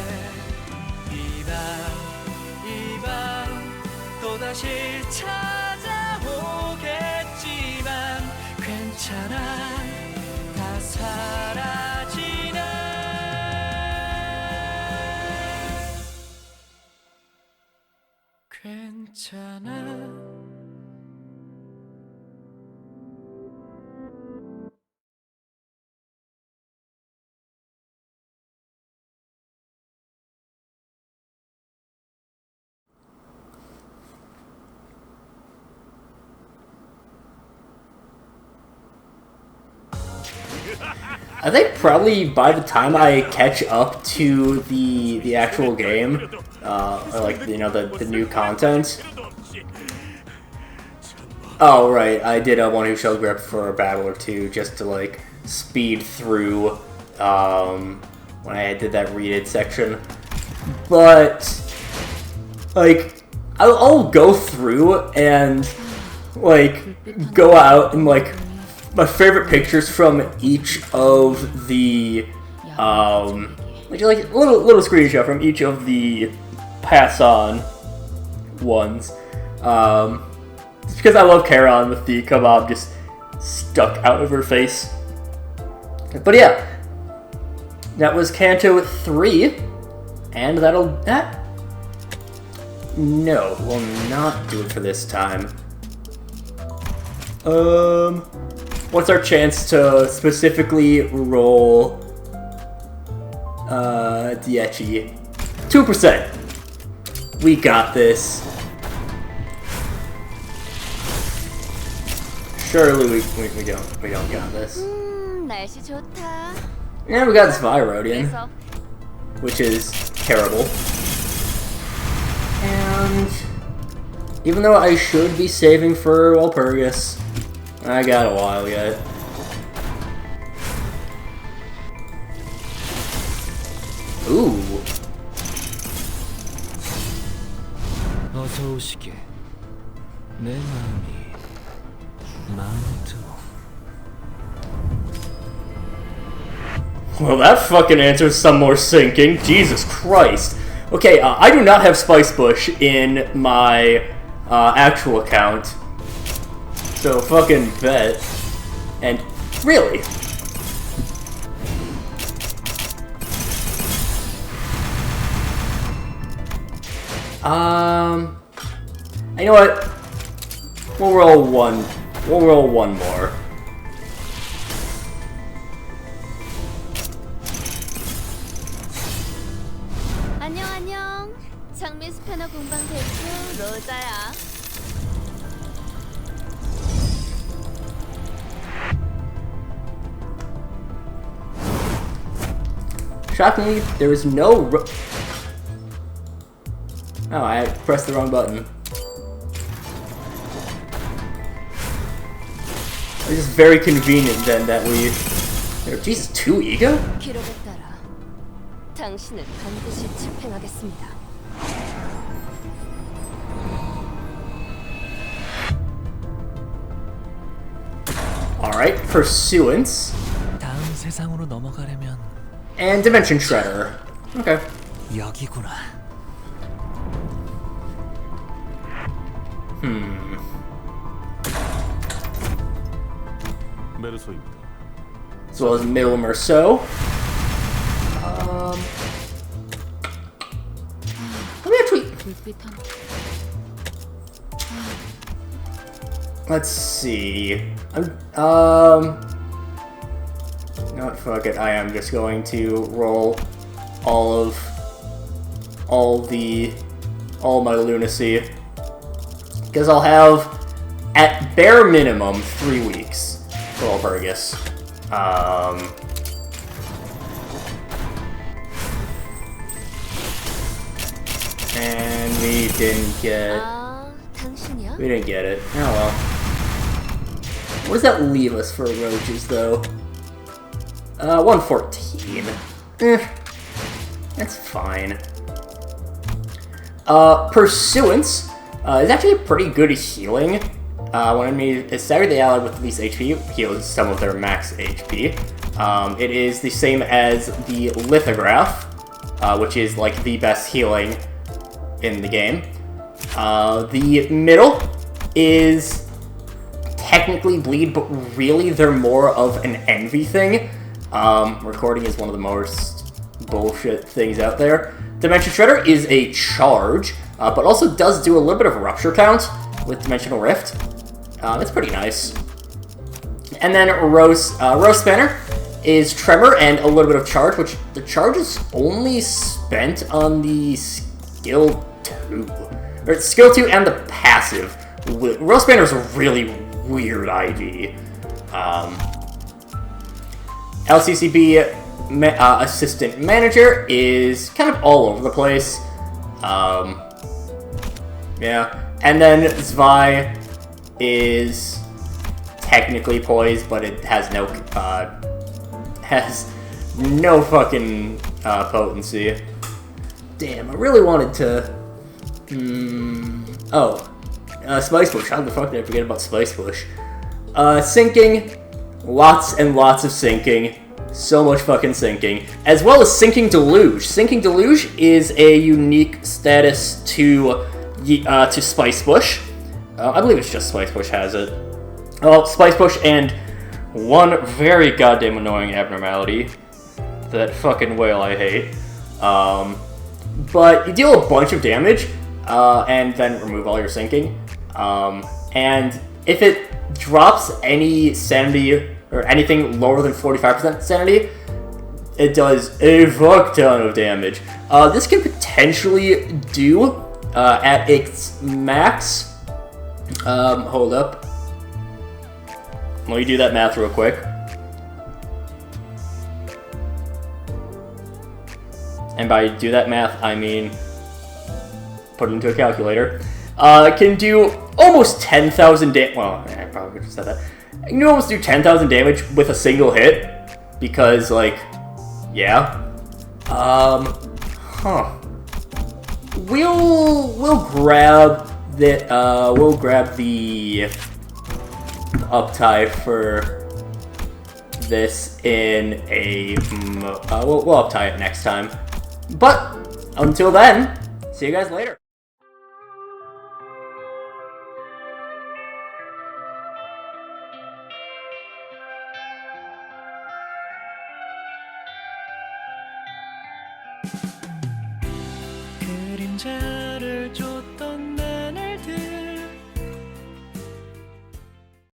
이 밤 또다시 찾아오겠지만 괜찮아 다 사라지네 괜찮아 I think probably by the time I catch up to the actual game, or like, you know, the new content. Oh, right, I did a one who shall grip for a battle or two just to, like, speed through, when I did that read it section. But, like, I'll go through and, like, go out and, like, my favorite pictures from each of the, like little screenshot from each of the pass-on ones. It's because I love Charon with the kebab just stuck out of her face. But yeah, that was Canto 3, and that no, will not do it for this time. What's our chance to specifically roll Dieci? 2%. We got this. Surely we don't got this. 날씨 좋다. And we got this Virodian, which is terrible. And even though I should be saving for Walpurgis, I got a while yet. Ooh. 어서 오시게 내 마음이 마음에 들어. Well, that fucking answers some more sinking. Jesus Christ. Okay, I do not have Spice Bush in my actual account. So fucking bet. And really? You know what? We'll roll one. We'll roll one more. 안녕. 장미 스패너 공방 대표 로자야. Shockingly, there is no oh, I pressed the wrong button. It's just very convenient then that we... Jesus, 2 ego? 기록에 따라 당신을 반드시 집행하겠습니다. Alright, Pursuance. 다음 세상으로 넘어가려면 And Dimension Shredder. Okay. 여기구나. 메르소입니다. As well as Middle Merceau. Let me actually... Let's see. No, fuck it. I am just going to roll all my lunacy. Because I'll have, at bare minimum, 3 weeks for Walpurgis. And we didn't get... 당신이야? We didn't get it. Oh well. What does that leave us for roaches, though? 114. That's fine. Pursuance is actually pretty good healing. When it's staggered the ally with the least HP, heals some of their max HP. It is the same as the Lithograph, which is like the best healing in the game. The middle is technically bleed, but really they're more of an envy thing. Recording is one of the most bullshit things out there. Dimension Shredder is a charge, but also does do a little bit of rupture count with Dimensional Rift. It's pretty nice. And then Rose Spanner is Tremor and a little bit of charge, which the charge is only spent on the skill 2. Or skill 2 and the passive. Rose Spanner is a really weird IV. LCCB Assistant Manager is kind of all over the place. Yeah. And then Zwei is technically poised, but it has no fucking potency. Damn, I really wanted to. Spice Bush. How the fuck did I forget about Spice Bush? Sinking, lots and lots of sinking. So much fucking sinking, as well as Sinking Deluge. Sinking Deluge is a unique status to Spice Bush. I believe it's just Spice Bush has it. Well, Spice Bush and one very goddamn annoying abnormality. That fucking whale I hate. But you deal a bunch of damage, and then remove all your sinking. And if it drops any sanity or anything lower than 45% sanity, it does a fuck ton of damage. This can potentially do, at its max, hold up. Let me do that math real quick. And by do that math, I mean put it into a calculator. Can do almost 10,000 damage. Well, I probably could have said that. You can almost do 10,000 damage with a single hit, because, like, yeah. We'll grab the uptie for this in a. We'll uptie it next time. But until then, see you guys later. 그림자를 좀